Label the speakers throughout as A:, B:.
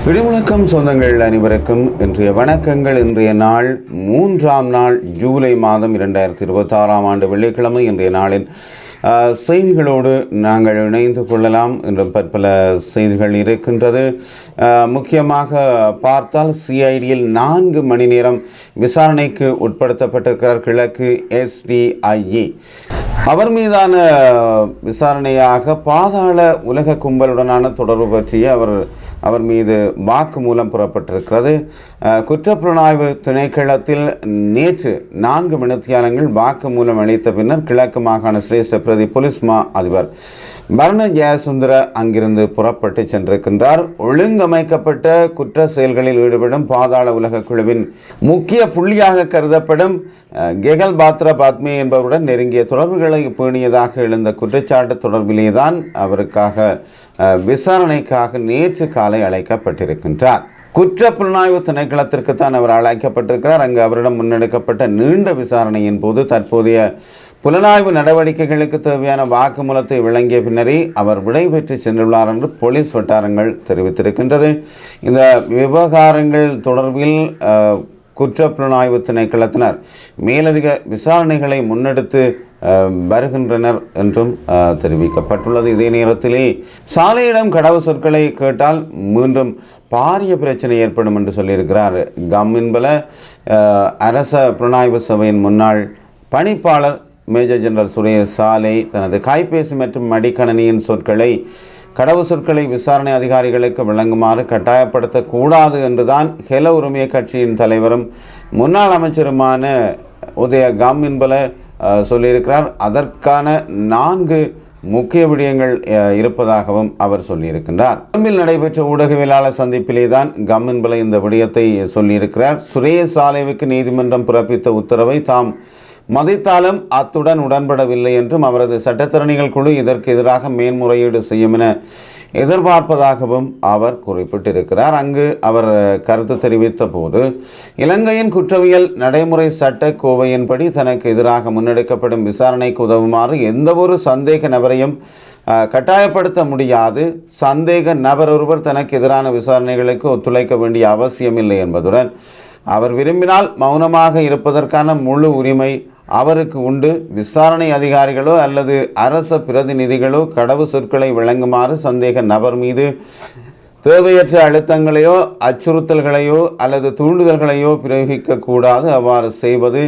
A: விடுமுழக்கம் சொந்தங்கள் அனைவருக்கும் இன்றைய வணக்கங்கள். இன்றைய நாள் 3ஆம் நாள் ஜூலை மாதம் 2026ஆம் ஆண்டு வெள்ளிக்கிழமை. இன்றைய நாளின் செய்திகளோடு நாங்கள் இணைந்து கொள்ளலாம். இன்றும் பற்பல செய்திகள் இருக்கின்றது. முக்கியமாக பார்த்தால் சிஐடியில் 4 மணி நேரம் விசாரணைக்கு உட்படுத்தப்பட்டிருக்கிறார் கிழக்கு SDIE. அவர் மீதான விசாரணையாக பாதாள உலக கும்பலுடனான தொடர்பு பற்றிய அவர் மீது வாக்குமூலம் புறப்பட்டிருக்கிறது. குற்றப்புலனாய்வு திணைக்களத்தில் நேற்று 4 மணித்தியாலங்கள் வாக்குமூலம் அளித்த பின்னர் கிழக்கு மாகாண சிரேஷ்ட பிரதி போலீஸ் மா அதிபர் பரண ஜெயசுந்தர அங்கிருந்து புறப்பட்டு சென்றிருக்கின்றார். ஒழுங்கமைக்கப்பட்ட குற்ற செயல்களில் ஈடுபடும் பாதாள உலக குழுவின் முக்கிய புள்ளியாக கருதப்படும் கெகல் பாத்ரா பாத்மே என்பவருடன் நெருங்கிய தொடர்புகளை பேணியதாக எழுந்த குற்றச்சாட்டு தொடர்பிலேதான் அவருக்காக விசாரணைக்காக நேற்று காலை அழைக்கப்பட்டிருக்கின்றார். குற்ற புலனாய்வு திணைக்களத்திற்குத்தான் அவர் அழைக்கப்பட்டிருக்கிறார். அங்கு அவரிடம் முன்னெடுக்கப்பட்ட நீண்ட விசாரணையின் போது தற்போதைய புலனாய்வு நடவடிக்கைகளுக்கு தேவையான வாக்குமூலத்தை வழங்கிய பின்னரே அவர் விடைபெற்று சென்றுள்ளார் என்று போலீஸ் வட்டாரங்கள் தெரிவித்திருக்கின்றது. இந்த விவகாரங்கள் தொடர்பில் குற்ற புலனாய்வு திணைக்களத்தினர் மேலதிக விசாரணைகளை முன்னெடுத்து வருகின்றனர் என்றும் தெரிவிக்கப்பட்டுள்ளது. இதே நேரத்திலே சாலையிடம் கடவு சொற்களை கேட்டால் மீண்டும் பாரிய பிரச்சனை ஏற்படும் என்று சொல்லியிருக்கிறார் கம்மின்பல அரச புலனாய்வு சபையின் முன்னாள் பணிப்பாளர் மேஜர் ஜெனரல் சுரேஷ் சாலை தனது கைபேசி மற்றும் மடிக்கணனியின் கடவு சொற்களை விசாரணை அதிகாரிகளுக்கு வழங்குமாறு கட்டாயப்படுத்தக்கூடாது என்றுதான் ஹெல உரிமைய கட்சியின் தலைவரும் முன்னாள் அமைச்சருமான உதய கம்மின்பல சொல்லியிருக்கிறார். அதற்கான 4 முக்கிய விடயங்கள் இருப்பதாகவும் அவர் சொல்லியிருக்கின்றார். கொழும்பில் நடைபெற்ற ஊடகவியலாளர் சந்திப்பிலே தான் கம்மின்பல இந்த விடயத்தை சொல்லியிருக்கிறார். சுரேஷ் சாலைவுக்கு நீதிமன்றம் பிறப்பித்த உத்தரவை தாம் மதித்தாலும் அத்துடன் உடன்படவில்லை என்றும் அவரது சட்டத்தரணிகள் குழு இதற்கு எதிராக மேன்முறையீடு செய்யும் என எதிர்பார்ப்பதாகவும் அவர் குறிப்பிட்டிருக்கிறார். அங்கு அவர் கருத்து தெரிவித்த போது இலங்கையின் குற்றவியல் நடைமுறை சட்ட கோவையின்படி தனக்கு எதிராக முன்னெடுக்கப்படும் விசாரணைக்கு உதவுமாறு எந்த ஒரு சந்தேக நபரையும் கட்டாயப்படுத்த முடியாது. சந்தேக நபர் ஒருவர் தனக்கு எதிரான விசாரணைகளுக்கு ஒத்துழைக்க வேண்டிய அவசியமில்லை என்பதுடன் அவர் விரும்பினால் மௌனமாக இருப்பதற்கான முழு உரிமை அவருக்கு உண்டு. விசாரணை அதிகாரிகளோ அல்லது அரச பிரதிநிதிகளோ கடவு சொற்களை வழங்குமாறு சந்தேக நபர் மீது தேவையற்ற அழுத்தங்களையோ அச்சுறுத்தல்களையோ அல்லது தூண்டுதல்களையோ பிரயோகிக்கக்கூடாது. அவ்வாறு செய்வது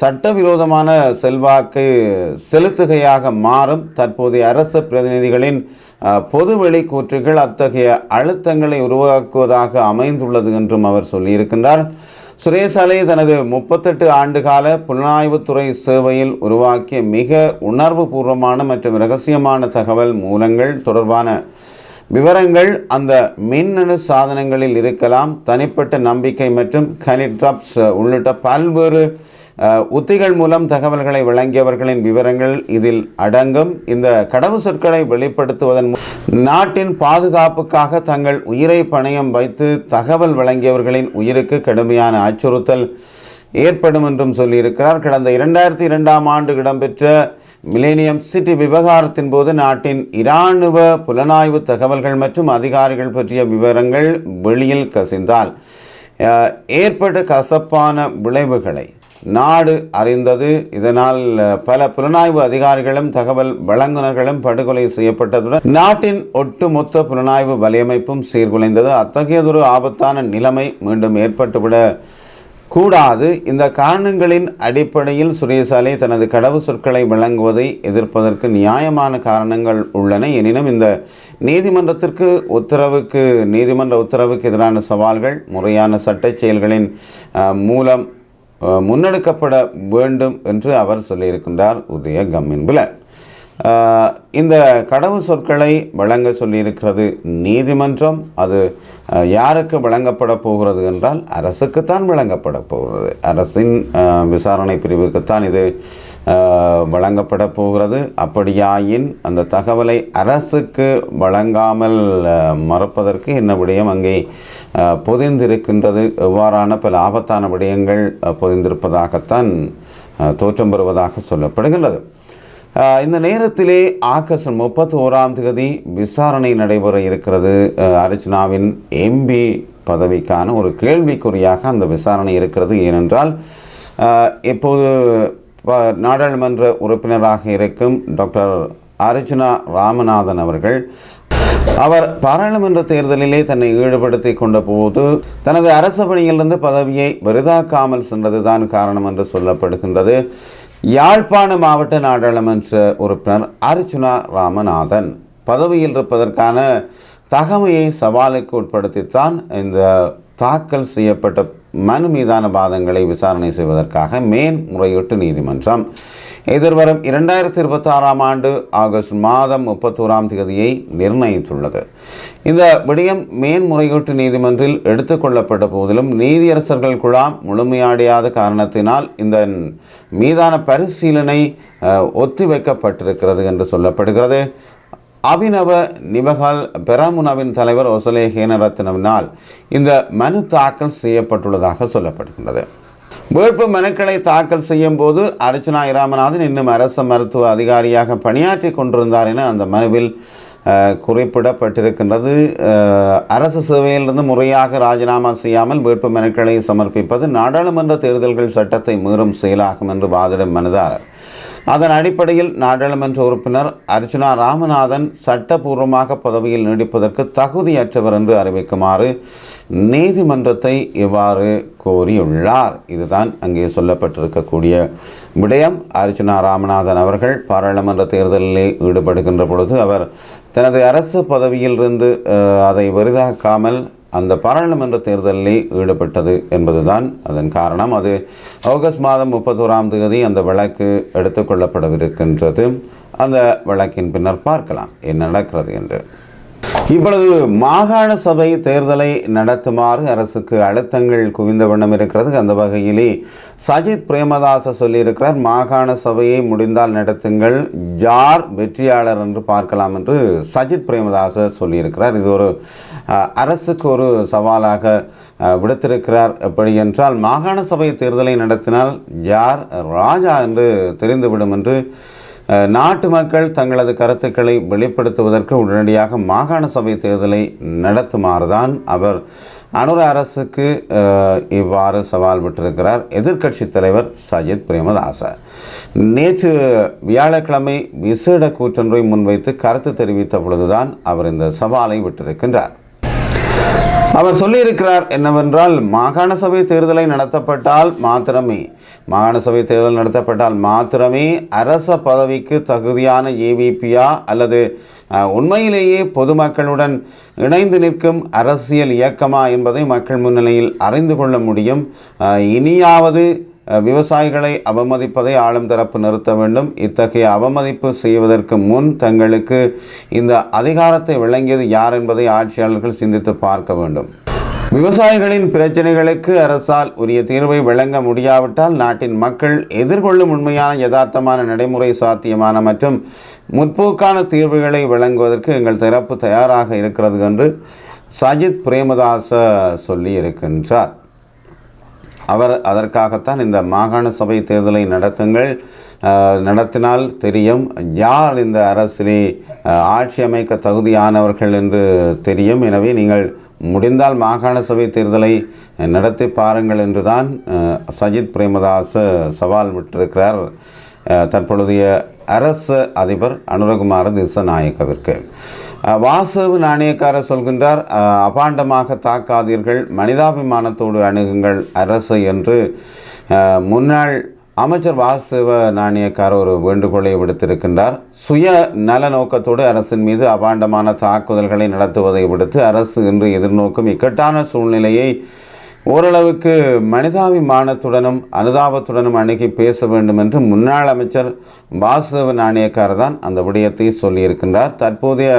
A: சட்டவிரோதமான செல்வாக்கை செலுத்துகையாக மாறும். தற்போதைய அரச பிரதிநிதிகளின் பொதுவெளி கூற்றுகள் அத்தகைய அழுத்தங்களை உருவாக்குவதாக அமைந்துள்ளது என்றும் அவர் சொல்லியிருக்கின்றார். சுரேசாலை தனது 38 ஆண்டுகால புலனாய்வுத்துறை சேவையில் உருவாக்கிய மிக உணர்வு பூர்வமான மற்றும் இரகசியமான தகவல் மூலங்கள் தொடர்பான விவரங்கள் அந்த மின்னணு சாதனங்களில் இருக்கலாம். தனிப்பட்ட நம்பிக்கை மற்றும் கனிட்ரப்ஸ் உள்ளிட்ட பல்வேறு உத்திகள் மூலம் தகவல்களை வழங்கியவர்களின் விவரங்கள் இதில் அடங்கும். இந்த கடவு சொற்களை வெளிப்படுத்துவதன் நாட்டின் பாதுகாப்புக்காக தங்கள் உயிரை பணயம் வைத்து தகவல் வழங்கியவர்களின் உயிருக்கு கடுமையான அச்சுறுத்தல் ஏற்படும் என்றும் சொல்லியிருக்கிறார். கடந்த 2002ஆம் ஆண்டு இடம்பெற்ற மிலேனியம் சிட்டி விவகாரத்தின் போது நாட்டின் இராணுவ புலனாய்வு தகவல்கள் மற்றும் அதிகாரிகள் பற்றிய விவரங்கள் வெளியில் கசிந்தால் ஏற்பட்ட கசப்பான விளைவுகளை நாடு அறிந்தது. இதனால் பல புலனாய்வு அதிகாரிகளும் தகவல் வழங்குநர்களும் படுகொலை செய்யப்பட்டதுடன் நாட்டின் ஒட்டுமொத்த புலனாய்வு வலையமைப்பும் சீர்குலைந்தது. அத்தகையதொரு ஆபத்தான நிலைமை மீண்டும் ஏற்பட்டுவிட கூடாது. இந்த காரணங்களின் அடிப்படையில் சுரேசாலை தனது கடவு சொற்களை வழங்குவதை எதிர்ப்பதற்கு நியாயமான காரணங்கள் உள்ளன. எனினும் இந்த நீதிமன்ற உத்தரவுக்கு எதிரான சவால்கள் முறையான சட்ட செயல்களின் மூலம் முன்னெடுக்கப்பட வேண்டும் என்று அவர் சொல்லியிருக்கின்றார் உதய கம்மின்பல. இந்த கடவு சொற்களை வழங்க சொல்லியிருக்கிறது நீதிமன்றம். அது யாருக்கு வழங்கப்பட போகிறது என்றால் அரசுக்குத்தான் வழங்கப்பட போகிறது. அரசின் விசாரணை பிரிவுக்குத்தான் இது வழங்கப்பட போகிறது. அப்படியாயின் அந்த தகவலை அரசுக்கு வழங்காமல் மறுப்பதற்கு என்ன விடயம் அங்கே பொதிந்திருக்கின்றது? எவ்வாறான பல ஆபத்தான விடயங்கள் பொதிந்திருப்பதாகத்தான் தோற்றம் பெறுவதாக சொல்லப்படுகின்றது. இந்த நேரத்திலே ஆகஸ்ட் 31 விசாரணை நடைபெற இருக்கிறது. அர்ச்சனாவின் எம்பி பதவிக்கான ஒரு கேள்விக்குறியாக அந்த விசாரணை இருக்கிறது. ஏனென்றால் இப்போது நாடாளுமன்ற உறுப்பினராக இருக்கும் டாக்டர் அர்ச்சனா ராமநாதன் அவர் பாராளுமன்ற தேர்தலிலே தன்னை ஈடுபடுத்தி கொண்ட போது தனது அரச பணியிலிருந்து பதவியை விருதாக்காமல் சென்றதுதான் காரணம் என்று சொல்லப்படுகின்றது. யாழ்ப்பாண மாவட்ட நாடாளுமன்ற உறுப்பினர் அர்ச்சனா ராமநாதன் பதவியில் இருப்பதற்கான தகமையை சவாலுக்கு உட்படுத்தித்தான் இந்த தாக்கல் செய்யப்பட்ட மனு மீதான வாதங்களை விசாரணை செய்வதற்காக மேன்முறையீட்டு நீதிமன்றம் எதிர்வரும் 2026 ஆகஸ்ட் 31 நிர்ணயித்துள்ளது. இந்த விடயம் மேன்முறையீட்டு நீதிமன்றில் எடுத்துக்கொள்ளப்பட்ட போதிலும் நீதியரசர்கள் குழாம் முழுமையடையாத காரணத்தினால் இந்த மீதான பரிசீலனை ஒத்திவைக்கப்பட்டிருக்கிறது என்று சொல்லப்படுகிறது. அபினவ நிவகால் பெரமுனவின் தலைவர் ஒசலே ஹேனரத்னவினால் இந்த மனு தாக்கல் செய்யப்பட்டுள்ளதாக சொல்லப்படுகின்றது. வேட்பு மனுக்களை தாக்கல் செய்யும் போது அர்ச்சனா ராமநாதன் இன்னும் அரச மருத்துவ அதிகாரியாக பணியாற்றி கொண்டிருந்தார் என அந்த மனுவில் குறிப்பிடப்பட்டிருக்கின்றது. அரசு சேவையிலிருந்து முறையாக ராஜினாமா செய்யாமல் வேட்பு மனுக்களை சமர்ப்பிப்பது நாடாளுமன்ற தேர்தல்கள் சட்டத்தை மீறும் செயலாகும் என்று வாதிடும் மனுதாரர் அதன் அடிப்படையில் நாடாளுமன்ற உறுப்பினர் அர்ச்சனா ராமநாதன் சட்டபூர்வமாக பதவியில் நீடிப்பதற்கு தகுதியற்றவர் என்று அறிவிக்குமாறு நீதிமன்றத்தை இவ்வாறு கோரியுள்ளார். இதுதான் அங்கே சொல்லப்பட்டிருக்கக்கூடிய விடயம். அர்ச்சனா ராமநாதன் அவர்கள் பாராளுமன்ற தேர்தலில் ஈடுபடுகின்ற பொழுது அவர் தனது அரசு பதவியிலிருந்து அதை வெறிதாக்காமல் அந்த பாராளுமன்ற தேர்தலில் ஈடுபட்டது என்பதுதான் அதன் காரணம். அது ஆகஸ்ட் 31 அந்த வழக்கு எடுத்துக்கொள்ளப்படவிருக்கின்றது. அந்த வழக்கின் பின்னர் பார்க்கலாம் என்ன நடக்கிறது என்று. இப்பொழுது மாகாண சபை தேர்தலை நடத்துமாறு அரசுக்கு அழுத்தங்கள் குவிந்த வண்ணம் இருக்கிறது. அந்த வகையிலே சஜித் பிரேமதாச சொல்லியிருக்கிறார், மாகாண சபையை முடிந்தால் நடத்துங்கள், யார் வெற்றியாளர் என்று பார்க்கலாம் என்று சஜித் பிரேமதாச சொல்லியிருக்கிறார். இது ஒரு அரசுக்கு ஒரு சவாலாக விடுத்திருக்கிறார். எப்படி என்றால் மாகாண சபை தேர்தலை நடத்தினால் யார் ராஜா என்று தெரிந்துவிடும் என்று நாட்டு மக்கள் தங்களது கருத்துக்களை வெளிப்படுத்துவதற்கு உடனடியாக மாகாண சபை தேர்தலை நடத்துமாறுதான் அவர் அனுர அரசுக்கு இவ்வாறு சவால் விட்டிருக்கிறார். எதிர்க்கட்சி தலைவர் சஜித் பிரேமதாச நேற்று வியாழக்கிழமை விசேட கூற்றொன்றை முன்வைத்து கருத்து தெரிவித்த பொழுதுதான் அவர் இந்த சவாலை விட்டிருக்கின்றார். அவர் சொல்லியிருக்கிறார் என்னவென்றால், மாகாண சபை தேர்தலை நடத்தப்பட்டால் மாத்திரமே அரச பதவிக்கு தகுதியான ஏவிபியா அல்லது உண்மையிலேயே பொதுமக்களுடன் இணைந்து நிற்கும் அரசியல் இயக்கமா என்பதை மக்கள் முன்னிலையில் அறிந்து கொள்ள முடியும். இனியாவது விவசாயிகளை அவமதிப்பதை ஆளும் தரப்பு நிறுத்த வேண்டும். இத்தகைய அவமதிப்பு செய்வதற்கு முன் தங்களுக்கு இந்த அதிகாரத்தை வழங்கியது யார் என்பதை ஆட்சியாளர்கள் சிந்தித்து பார்க்க வேண்டும். விவசாயிகளின் பிரச்சனைகளுக்கு அரசால் உரிய தீர்வை வழங்க முடியாவிட்டால் நாட்டின் மக்கள் எதிர்கொள்ளும் உண்மையான யதார்த்தமான நடைமுறை சாத்தியமான மற்றும் முற்போக்கான தீர்வுகளை வழங்குவதற்கு எங்கள் தரப்பு தயாராக இருக்கிறது என்று சஜித் பிரேமதாச சொல்லி இருக்கின்றார். அவர் அதற்காகத்தான் இந்த மாகாண சபை தேர்தலை நடத்தினால் தெரியும் யார் இந்த அரசிலே ஆட்சி அமைக்க தகுதியானவர்கள் என்று தெரியும். எனவே நீங்கள் முடிந்தால் மாகாண சபை தேர்தலை நடத்தி பாருங்கள் என்றுதான் சஜித் பிரேமதாச சவால் விட்டிருக்கிறார் தற்பொழுதைய அரசு அதிபர் அனுரகுமார திசாநாயக்கவிற்கு. வாசவு நாணயக்காரர் சொல்கின்றார், அபாண்டமாக தாக்காதீர்கள், மனிதாபிமானத்தோடு அணுகுங்கள் அரசு என்று முன்னாள் அமைச்சர் வாசவ நாணயக்காரர் ஒரு வேண்டுகோளை விடுத்திருக்கின்றார். சுய நல நோக்கத்தோடு அரசின் மீது அபாண்டமான தாக்குதல்களை நடத்துவதை விடுத்து அரசு இன்று எதிர்நோக்கும் இக்கட்டான சூழ்நிலையை ஓரளவுக்கு மனிதாபிமானத்துடனும் அனுதாபத்துடனும் அணுகி பேச வேண்டும் என்று முன்னாள் அமைச்சர் வாசவ நாணயக்காரர் தான் அந்த விடயத்தை சொல்லியிருக்கின்றார். தற்போதைய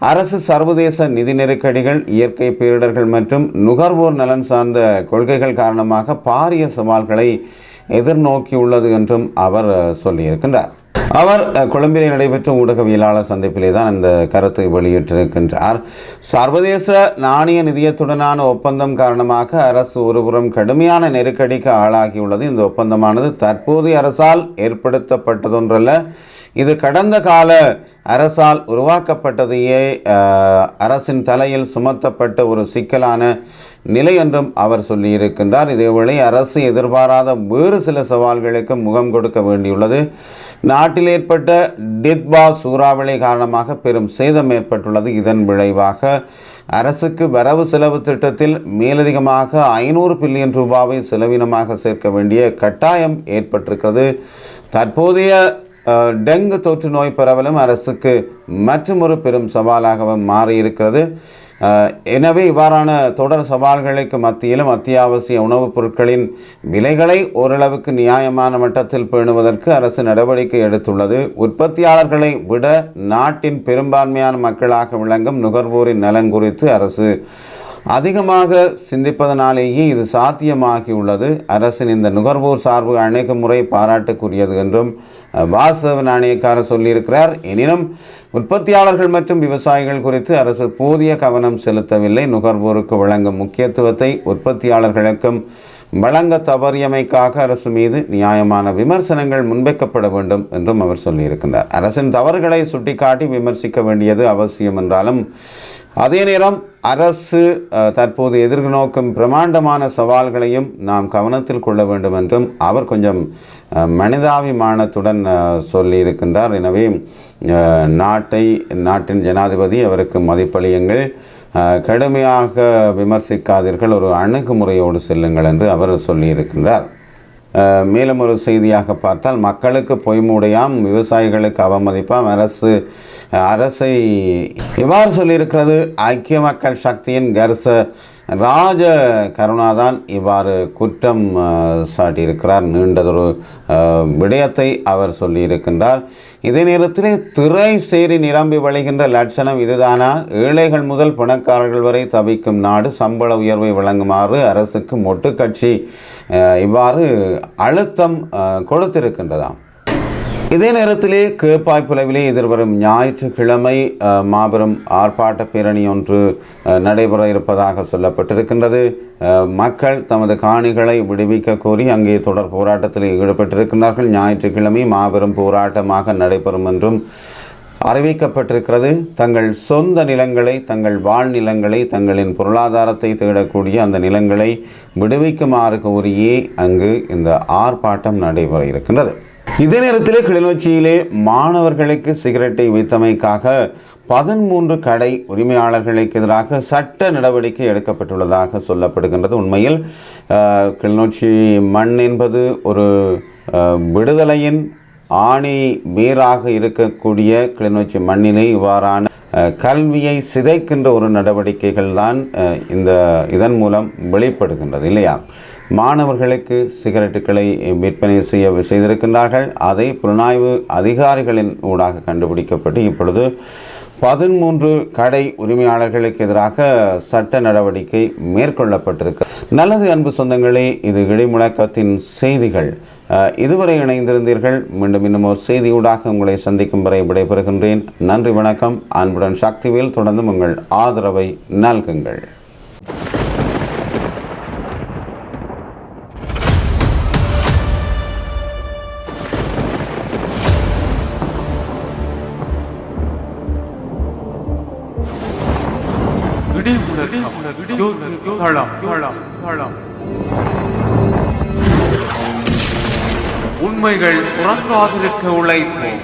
A: அரசு சர்வதேச நிதி நெருக்கடிகள், இயற்கை பேரிடர்கள் மற்றும் நுகர்வோர் நலன் சார்ந்த கொள்கைகள் காரணமாக பாரிய சவால்களை எதிர்நோக்கியுள்ளது என்றும் அவர் சொல்லியிருக்கின்றார். அவர் கொழும்பிலே நடைபெற்ற ஊடகவியலாளர் சந்திப்பிலே தான் இந்த கருத்தை வெளியிட்டிருக்கின்றார். சர்வதேச நாணய நிதியத்துடனான ஒப்பந்தம் காரணமாக அரசு ஒருபுறம் கடுமையான நெருக்கடிக்கு ஆளாகியுள்ளது. இந்த ஒப்பந்தமானது தற்போதைய அரசால் ஏற்படுத்தப்பட்டதொன்றல்ல, இது கடந்த கால அரசால் உருவாக்கப்பட்டதையே அரசின் தலையில் சுமத்தப்பட்ட ஒரு சிக்கலான நிலை என்றும் அவர் சொல்லியிருக்கின்றார். இதேவேளை அரசு எதிர்பாராத வேறு சில சவால்களுக்கு முகம் கொடுக்க வேண்டியுள்ளது. நாட்டில் ஏற்பட்ட டித்பா சூறாவளி காரணமாக பெரும் சேதம் ஏற்பட்டுள்ளது. இதன் விளைவாக அரசுக்கு வரவு செலவு திட்டத்தில் மேலதிகமாக 500 பில்லியன் ரூபாவை செலவினமாக சேர்க்க வேண்டிய கட்டாயம் ஏற்பட்டிருக்கிறது. தற்போதைய டெங்கு தொற்று நோய் பரவலும் அரசுக்கு மற்றொரு பெரும் சவாலாகவும் மாறியிருக்கிறது. எனவே இவ்வாறான தொடர் சவால்களுக்கு மத்தியிலும் அத்தியாவசிய உணவுப் பொருட்களின் விலைகளை ஓரளவுக்கு நியாயமான மட்டத்தில் பேணுவதற்கு அரசு நடவடிக்கை எடுத்துள்ளது. உற்பத்தியாளர்களை விட நாட்டின் பெரும்பான்மையான மக்களாக விளங்கும் நுகர்வோரின் நலன் குறித்து அரசு அதிகமாக சிந்திப்பதனாலேயே இது சாத்தியமாகியுள்ளது. அரசின் இந்த நுகர்வோர் சார்பு அணுகுமுறை பாராட்டுக்குரியது என்றும் வாசவ நாணயக்காரர் சொல்லியிருக்கிறார். எனினும் உற்பத்தியாளர்கள் மற்றும் விவசாயிகள் குறித்து அரசு போதிய கவனம் செலுத்தவில்லை. நுகர்வோருக்கு வழங்கும் முக்கியத்துவத்தை உற்பத்தியாளர்களுக்கும் வழங்க தவறியமைக்காக அரசு மீது நியாயமான விமர்சனங்கள் முன்வைக்கப்பட வேண்டும் என்றும் அவர் சொல்லியிருக்கின்றார். அரசின் தவறுகளை சுட்டிக்காட்டி விமர்சிக்க வேண்டியது அவசியம் என்றாலும் அதே நேரம் அரசு தற்போது எதிர்நோக்கும் பிரமாண்டமான சவால்களையும் நாம் கவனத்தில் கொள்ள வேண்டும் என்றும் அவர் கொஞ்சம் மனிதாபிமானத்துடன் சொல்லியிருக்கின்றார். எனவே நாட்டின் ஜனாதிபதி அவருக்கு மதிப்பளியுங்கள், கடுமையாக விமர்சிக்காதீர்கள், ஒரு அணுகுமுறையோடு செல்லுங்கள் என்று அவர் சொல்லியிருக்கின்றார். மேலும் ஒரு செய்தியாக பார்த்தால் மக்களுக்கு பொய்மூடையாம், விவசாயிகளுக்கு அவமதிப்பாம், அரசை இவ்வாறு சொல்லியிருக்கிறது ஐக்கிய மக்கள் சக்தியின் கர்ச ராஜ கருணாதான் இவ்வாறு குற்றம் சாட்டியிருக்கிறார். நீண்டதொரு விடயத்தை அவர் சொல்லியிருக்கின்றார். இதே நேரத்தில் திரை சேரி நிரம்பி வழிகின்ற லட்சணம் இதுதானா? ஏழைகள் முதல் பணக்காரர்கள் வரை தவிக்கும் நாடு, சம்பள உயர்வை வழங்குமாறு அரசுக்கு மொட்டு கட்சி இவ்வாறு அழுத்தம் கொடுத்திருக்கின்றதாம். இதே நேரத்திலே கேப்பாய்ப்புலவிலே எதிர்வரும் ஞாயிற்றுக்கிழமை மாபெரும் ஆர்ப்பாட்ட பேரணி ஒன்று நடைபெற இருப்பதாக சொல்லப்பட்டிருக்கின்றது. மக்கள் தமது காணிகளை விடுவிக்க கோரி அங்கே தொடர் போராட்டத்தில் ஈடுபட்டிருக்கின்றார்கள். ஞாயிற்றுக்கிழமை மாபெரும் போராட்டமாக நடைபெறும் என்றும் அறிவிக்கப்பட்டிருக்கிறது. தங்கள் சொந்த நிலங்களை, தங்கள் வாழ்நிலங்களை, தங்களின் பொருளாதாரத்தை தேடக்கூடிய அந்த நிலங்களை விடுவிக்குமாறு கோரியே அங்கு இந்த ஆர்ப்பாட்டம் நடைபெற இருக்கின்றது. இதே நேரத்தில் கிளிநொச்சியிலே மாணவர்களுக்கு சிகரெட்டை வைத்தமைக்காக 13 கடை உரிமையாளர்களுக்கு எதிராக சட்ட நடவடிக்கை எடுக்கப்பட்டுள்ளதாக சொல்லப்படுகின்றது. உண்மையில் கிளிநொச்சி மண் என்பது ஒரு விடுதலையின் ஆணி வேராக இருக்கக்கூடிய கிளிநொச்சி மண்ணினை இவ்வாறான கல்வியை சிதைக்கின்ற ஒரு நடவடிக்கைகள் தான் இதன் மூலம் வெளிப்படுகின்றது இல்லையா? மாணவர்களுக்கு சிகரெட்டுகளை விற்பனை செய்திருக்கின்றார்கள். அதை புலனாய்வு அதிகாரிகளின் ஊடாக கண்டுபிடிக்கப்பட்டு இப்பொழுது 13 கடை உரிமையாளர்களுக்கு எதிராக சட்ட நடவடிக்கை மேற்கொள்ளப்பட்டிருக்கு. நல்லது அன்பு சொந்தங்களே, இது இடைமுழக்கத்தின் செய்திகள். இதுவரை இணைந்திருந்தீர்கள். மீண்டும் இன்னும் ஒரு செய்தியூடாக உங்களை சந்திக்கும் வரை விடைபெறுகின்றேன். நன்றி, வணக்கம். அன்புடன் சக்திவேல். தொடர்ந்தும் உங்கள் ஆதரவை நல்குங்கள்.
B: உண்மைகள் உறங்காதிருக்க உழைப்போம்.